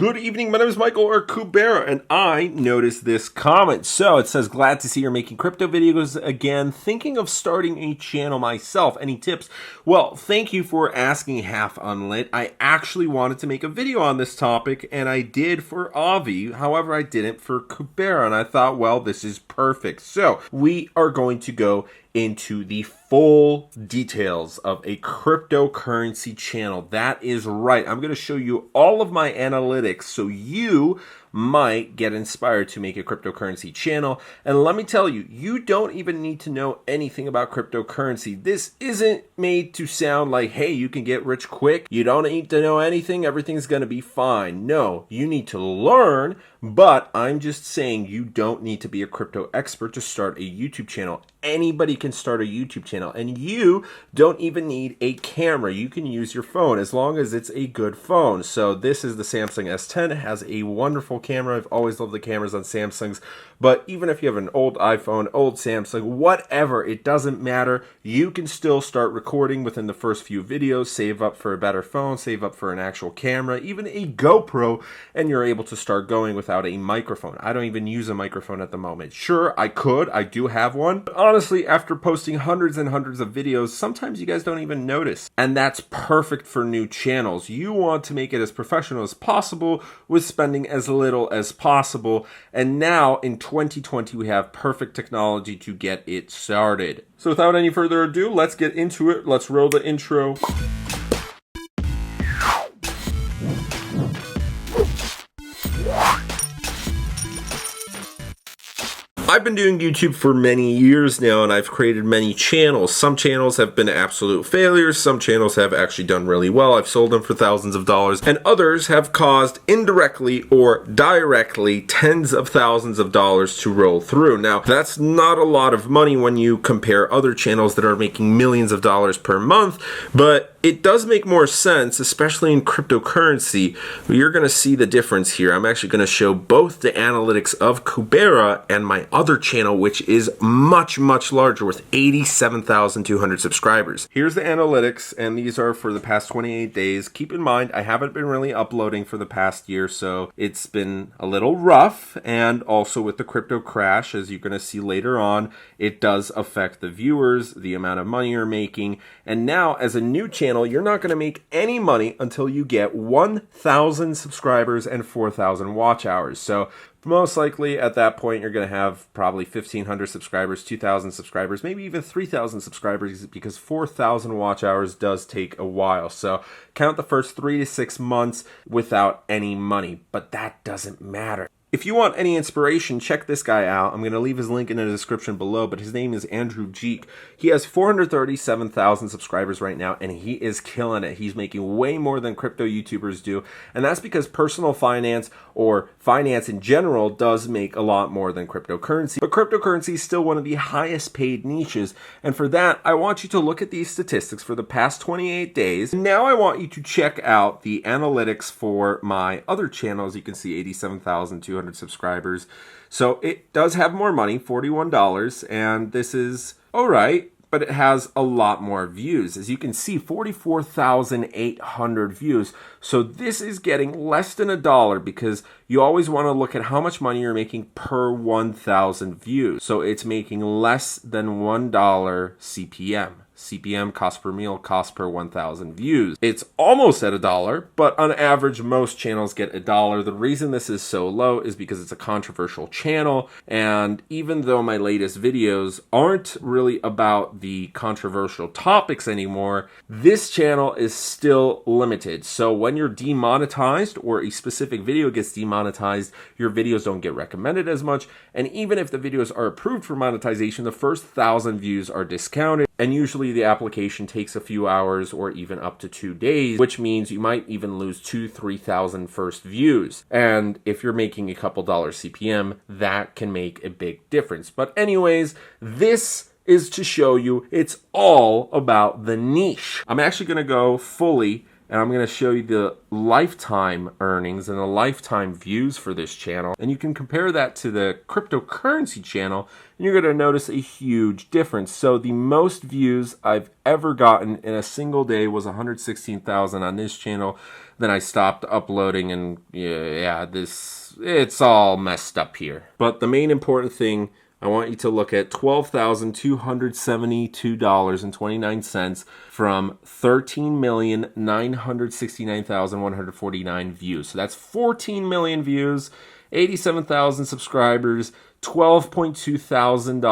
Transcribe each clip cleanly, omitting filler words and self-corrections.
Good evening, my name is Michael or Kubera, and I noticed this comment. So it says, glad to see you're making crypto videos again. Thinking of starting a channel myself. Any tips? Well, thank you for asking Half Unlit. I actually wanted to make a video on this topic, and I did for Avi. However, I didn't for Kubera, and I thought, well, this is perfect. So we are going to go into the full details of a cryptocurrency channel. That is right. I'm going to show you all of my analytics so you might get inspired to make a cryptocurrency channel. And let me tell you, you don't even need to know anything about cryptocurrency. This isn't made to sound like, hey, you can get rich quick. You don't need to know anything. Everything's going to be fine. No, you need to learn, but I'm just saying you don't need to be a crypto expert to start a YouTube channel. Anybody can start a YouTube channel, and you don't even need a camera. You can use your phone as long as it's a good phone. So this is the Samsung S10. It has a wonderful camera. I've always loved the cameras on Samsungs, but even if you have an old iPhone, old Samsung, whatever, it doesn't matter. You can still start recording within the first few videos, save up for a better phone, save up for an actual camera, even a GoPro, and you're able to start going without a microphone. I don't even use a microphone at the moment. Sure, I could. I do have one. But honestly, after posting hundreds and hundreds of videos, sometimes you guys don't even notice. And that's perfect for new channels. You want to make it as professional as possible with spending as little as possible. And now in 2020, we have perfect technology to get it started. So without any further ado, let's get into it. Let's roll the intro. I've been doing YouTube for many years now, and I've created many channels. Some channels have been absolute failures. Some channels have actually done really well. I've sold them for thousands of dollars, and others have caused indirectly or directly tens of thousands of dollars to roll through. Now, that's not a lot of money when you compare other channels that are making millions of dollars per month, but it does make more sense, especially in cryptocurrency. You're going to see the difference here. I'm actually going to show both the analytics of Kubera and my other channel, which is much, much larger with 87,200 subscribers. Here's the analytics, and these are for the past 28 days. Keep in mind, I haven't been really uploading for the past year, so it's been a little rough, and also with the crypto crash, as you're going to see later on, it does affect the viewers, the amount of money you're making, and now as a new channel, you're not going to make any money until you get 1,000 subscribers and 4,000 watch hours. So most likely at that point, you're going to have probably 1,500 subscribers, 2,000 subscribers, maybe even 3,000 subscribers, because 4,000 watch hours does take a while. So count the first 3 to 6 months without any money, but that doesn't matter. If you want any inspiration, check this guy out. I'm going to leave his link in the description below, but his name is Andrew Jeek. He has 437,000 subscribers right now, and he is killing it. He's making way more than crypto YouTubers do, and that's because personal finance or finance in general does make a lot more than cryptocurrency. But cryptocurrency is still one of the highest paid niches, and for that, I want you to look at these statistics for the past 28 days. Now I want you to check out the analytics for my other channels. You can see 87,200 subscribers. So it does have more money, $41, and this is all right, but it has a lot more views. As you can see, 44,800 views. So this is getting less than $1 because you always want to look at how much money you're making per 1,000 views. So it's making less than $1 CPM. CPM, cost per meal, cost per 1,000 views. It's almost at $1, but on average, most channels get $1. The reason this is so low is because it's a controversial channel, and even though my latest videos aren't really about the controversial topics anymore, this channel is still limited. So when you're demonetized or a specific video gets demonetized, your videos don't get recommended as much, and even if the videos are approved for monetization, the first 1,000 views are discounted, and usually the application takes a few hours or even up to 2 days, which means you might even lose 2,000-3,000 first views. And if you're making a couple dollars CPM, that can make a big difference. But anyways, this is to show you it's all about the niche. I'm actually going to go fully and I'm going to show you the lifetime earnings and the lifetime views for this channel. And you can compare that to the cryptocurrency channel, and you're going to notice a huge difference. So the most views I've ever gotten in a single day was 116,000 on this channel. Then I stopped uploading, and it's all messed up here. But the main important thing, I want you to look at $12,272.29 from 13,969,149 views. So that's 14 million views, 87,000 subscribers, $12.2 thousand,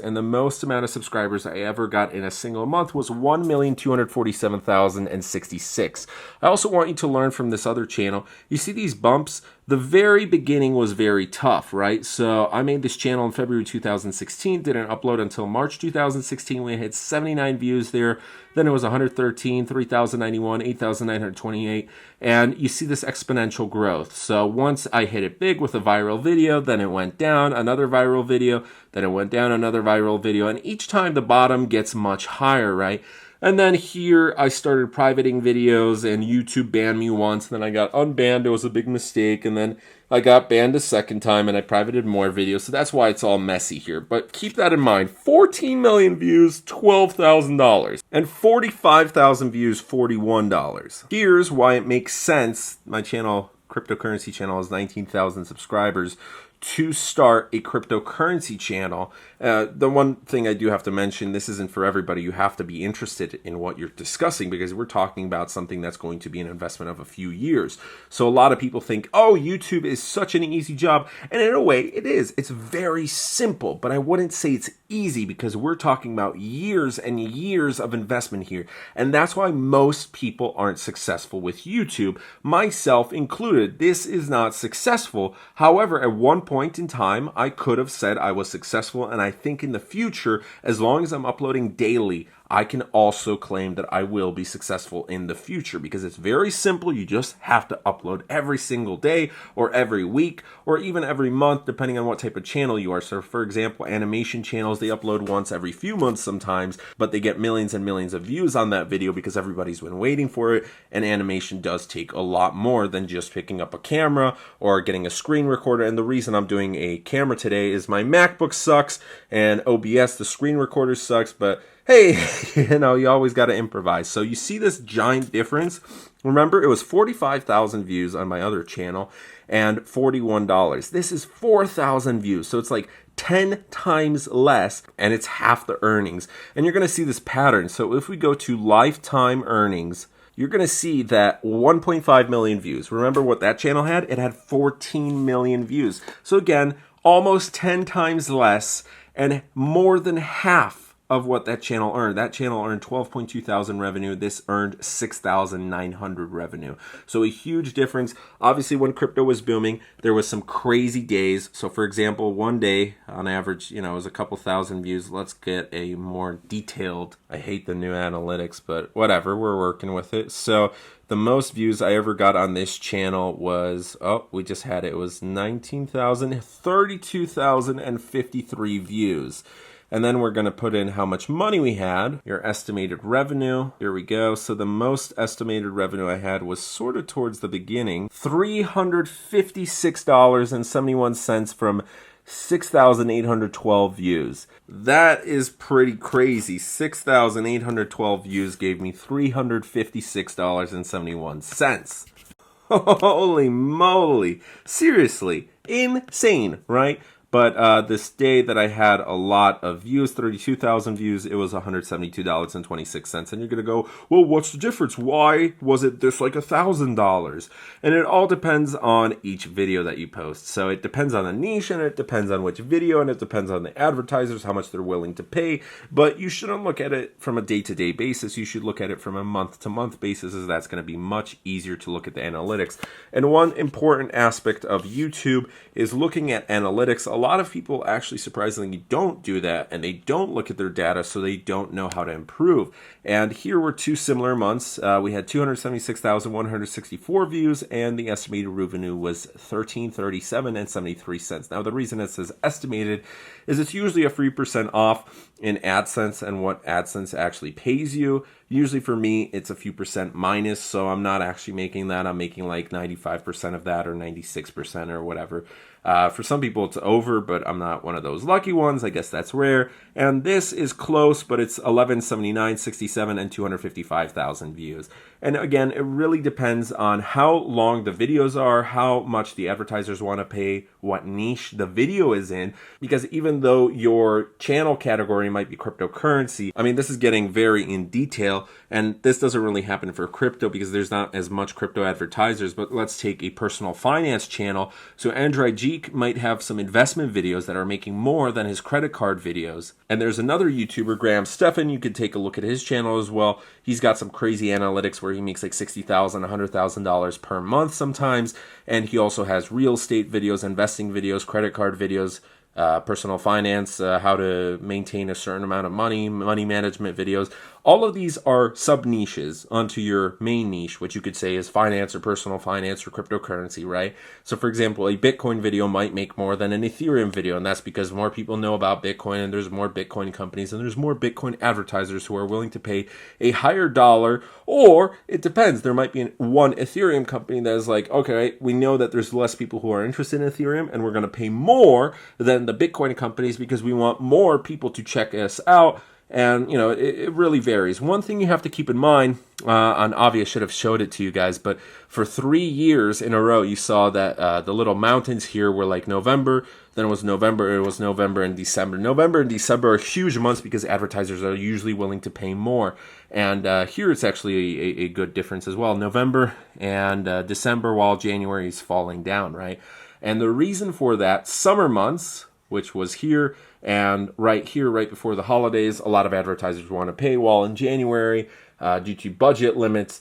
and the most amount of subscribers I ever got in a single month was 1,247,066. I also want you to learn from this other channel. You see these bumps? The very beginning was very tough, right? So I made this channel in February 2016, didn't upload until March 2016. We had 79 views there. Then it was 113, 3,091, 8,928. And you see this exponential growth. So once I hit it big with a viral video, then it went down, another viral video, then it went down, another viral video. And each time the bottom gets much higher, right? And then here I started privating videos, and YouTube banned me once, and then I got unbanned. It was a big mistake, and then I got banned a second time, and I privated more videos. So that's why it's all messy here. But keep that in mind. 14 million views, $12,000. And 45,000 views, $41. Here's why it makes sense. My channel, cryptocurrency channel, has 19,000 subscribers. To start a cryptocurrency channel. The one thing I do have to mention, this isn't for everybody. You have to be interested in what you're discussing, because we're talking about something that's going to be an investment of a few years. So a lot of people think, oh, YouTube is such an easy job. And in a way, it is. It's very simple, but I wouldn't say it's easy, because we're talking about years and years of investment here. And that's why most people aren't successful with YouTube, myself included. This is not successful. However, at one point in time, I could have said I was successful, and I think in the future, as long as I'm uploading daily, I can also claim that I will be successful in the future, because it's very simple. You just have to upload every single day, or every week, or even every month, depending on what type of channel you are. So for example, animation channels, they upload once every few months sometimes, but they get millions and millions of views on that video because everybody's been waiting for it. And animation does take a lot more than just picking up a camera or getting a screen recorder. And the reason I'm doing a camera today is my MacBook sucks, and OBS, the screen recorder, sucks, but hey, you always got to improvise. So you see this giant difference. Remember, it was 45,000 views on my other channel and $41. This is 4,000 views. So it's like 10 times less, and it's half the earnings. And you're going to see this pattern. So if we go to lifetime earnings, you're going to see that 1.5 million views. Remember what that channel had? It had 14 million views. So again, almost 10 times less, and more than half of what that channel earned. That channel earned 12.2 thousand revenue. This earned 6,900 revenue. So a huge difference. Obviously, when crypto was booming, there was some crazy days. So for example, one day on average, it was a couple thousand views. Let's get a more detailed, I hate the new analytics, but whatever, we're working with it. So the most views I ever got on this channel was, we just had it. It was 19,000, 32,053 views. And then we're going to put in how much money we had, your estimated revenue. Here we go. So the most estimated revenue I had was sort of towards the beginning, $356.71 from 6,812 views. That is pretty crazy. 6,812 views gave me $356.71. Holy moly. Seriously, insane, right? But this day that I had a lot of views, 32,000 views, it was $172.26. And you're going to go, well, what's the difference? Why was it this like $1,000? And it all depends on each video that you post. So it depends on the niche, and it depends on which video, and it depends on the advertisers, how much they're willing to pay. But you shouldn't look at it from a day-to-day basis. You should look at it from a month-to-month basis, as that's going to be much easier to look at the analytics. And one important aspect of YouTube is looking at analytics. A lot of people actually surprisingly don't do that, and they don't look at their data, so they don't know how to improve. And here were two similar months. We had 276,164 views, and the estimated revenue was $13.37.73. Now the reason it says estimated is it's usually a 3% off in AdSense, and what AdSense actually pays you. Usually for me, it's a few percent minus, so I'm not actually making that. I'm making like 95% of that or 96% or whatever. For some people, it's over, but I'm not one of those lucky ones. I guess that's rare. And this is close, but it's 1179, 67, and 255,000 views. And again, it really depends on how long the videos are, how much the advertisers want to pay, what niche the video is in. Because even though your channel category might be cryptocurrency, I mean, this is getting very in detail, and this doesn't really happen for crypto because there's not as much crypto advertisers. But let's take a personal finance channel. So Android Geek might have some investment videos that are making more than his credit card videos. And there's another YouTuber, Graham Stephan. You could take a look at his channel as well. He's got some crazy analytics where he makes like $60,000, $100,000 per month sometimes. And he also has real estate videos, investing videos, credit card videos, personal finance, how to maintain a certain amount of money management videos. All of these are sub-niches onto your main niche, which you could say is finance or personal finance or cryptocurrency, right? So for example, a Bitcoin video might make more than an Ethereum video, and that's because more people know about Bitcoin, and there's more Bitcoin companies, and there's more Bitcoin advertisers who are willing to pay a higher dollar, or it depends. There might be one Ethereum company that is like, okay, we know that there's less people who are interested in Ethereum, and we're going to pay more than the Bitcoin companies because we want more people to check us out. And, it really varies. One thing you have to keep in mind, on Avi, I should have showed it to you guys, but for 3 years in a row, you saw that the little mountains here were like November, then it was November and December. November and December are huge months because advertisers are usually willing to pay more. And here it's actually a good difference as well. November and December, while January is falling down, right? And the reason for that, summer months, which was here, and right here, right before the holidays, a lot of advertisers want to pay, while in January, due to budget limits,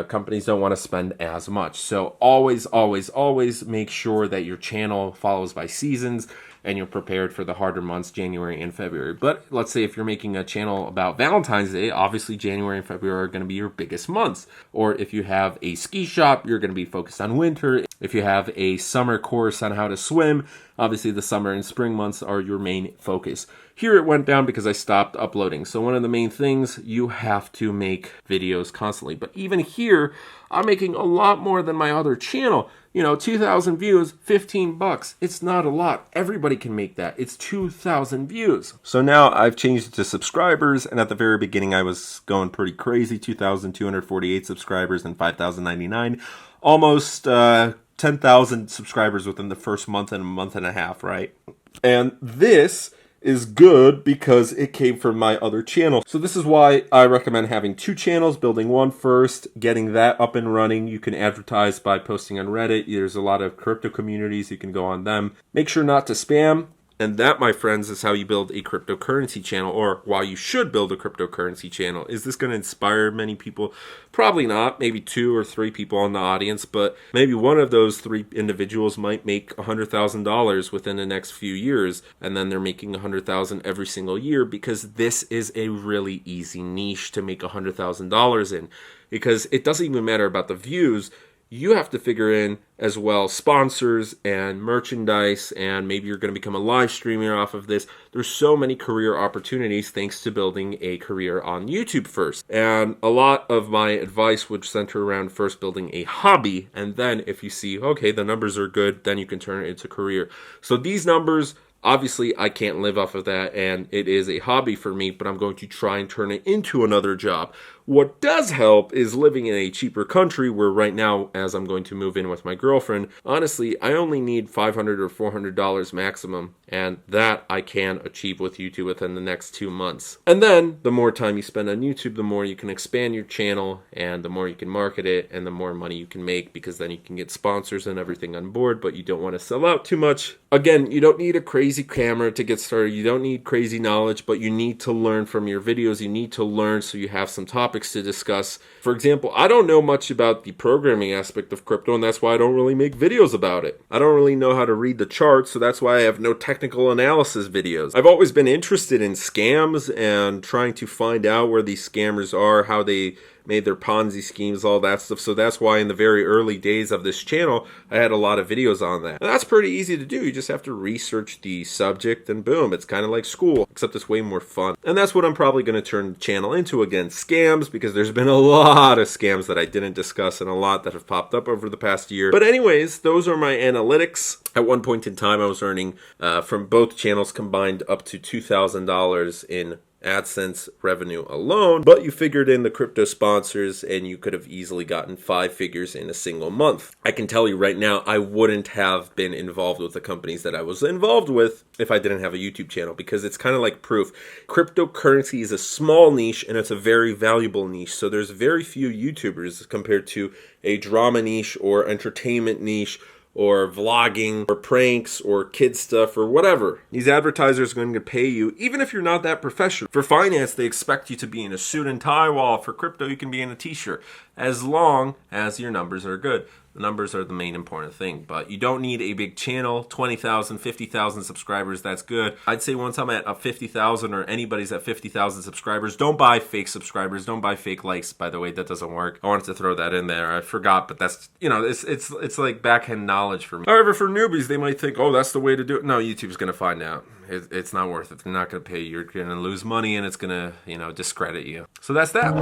companies don't want to spend as much. So always, always, always make sure that your channel follows by seasons and you're prepared for the harder months, January and February. But let's say if you're making a channel about Valentine's Day, obviously January and February are going to be your biggest months. Or if you have a ski shop, you're going to be focused on winter. If you have a summer course on how to swim, obviously the summer and spring months are your main focus. Here it went down because I stopped uploading. So one of the main things, you have to make videos constantly. But even here, I'm making a lot more than my other channel. 2,000 views, $15. It's not a lot. Everybody can make that. It's 2,000 views. So now I've changed it to subscribers, and at the very beginning I was going pretty crazy, 2,248 subscribers and 5,099. Almost 10,000 subscribers within the first month and a month and a half, right? And this is good because it came from my other channel. So this is why I recommend having 2 channels, building one first, getting that up and running. You can advertise by posting on Reddit. There's a lot of crypto communities. You can go on them. Make sure not to spam. And that, my friends, is how you build a cryptocurrency channel, or why you should build a cryptocurrency channel. Is this going to inspire many people? Probably not. Maybe 2 or 3 people in the audience, but maybe one of those 3 individuals might make $100,000 within the next few years, and then they're making $100,000 every single year because this is a really easy niche to make $100,000 in. Because it doesn't even matter about the views. You have to figure in as well sponsors and merchandise, and maybe you're going to become a live streamer off of this. There's so many career opportunities thanks to building a career on YouTube first. And a lot of my advice would center around first building a hobby, and then if you see, okay, the numbers are good, then you can turn it into a career. So these numbers, obviously, I can't live off of that, and it is a hobby for me, but I'm going to try and turn it into another job. What does help is living in a cheaper country where right now, as I'm going to move in with my girlfriend, honestly, I only need $500 or $400 maximum, and that I can achieve with YouTube within the next 2 months. And then, the more time you spend on YouTube, the more you can expand your channel, and the more you can market it, and the more money you can make, because then you can get sponsors and everything on board, but you don't want to sell out too much. Again, you don't need a crazy camera to get started. You don't need crazy knowledge, but you need to learn from your videos. You need to learn so you have some topics to discuss. For example, I don't know much about the programming aspect of crypto, and that's why I don't really make videos about it. I don't really know how to read the charts, so that's why I have no technical analysis videos. I've always been interested in scams and trying to find out where these scammers are, how they made their Ponzi schemes, all that stuff. So that's why in the very early days of this channel, I had a lot of videos on that. And that's pretty easy to do. You just have to research the subject and boom, it's kind of like school, except it's way more fun. And that's what I'm probably going to turn the channel into again, scams, because there's been a lot of scams that I didn't discuss and a lot that have popped up over the past year. But anyways, those are my analytics. At one point in time, I was earning from both channels combined up to $2,000 in AdSense revenue alone, but you figured in the crypto sponsors and you could have easily gotten 5 figures in a single month. I can tell you right now, I wouldn't have been involved with the companies that I was involved with if I didn't have a YouTube channel, because it's kind of like proof. Cryptocurrency is a small niche and it's a very valuable niche. So there's very few YouTubers compared to a drama niche or entertainment niche or vlogging, or pranks, or kid stuff, or whatever. These advertisers are going to pay you, even if you're not that professional. For finance, they expect you to be in a suit and tie, while for crypto, you can be in a t-shirt, as long as your numbers are good. The numbers are the main important thing, but you don't need a big channel, 20,000, 50,000 subscribers, that's good. I'd say once I'm at 50,000 or anybody's at 50,000 subscribers, don't buy fake subscribers, don't buy fake likes, by the way, that doesn't work. I wanted to throw that in there, I forgot, but that's, you know, it's like backhand knowledge for me. However, for newbies, they might think, oh, that's the way to do it. No, YouTube's gonna find out. It's not worth it. They're not gonna pay you. You're gonna lose money and it's gonna, you know, discredit you. So that's that.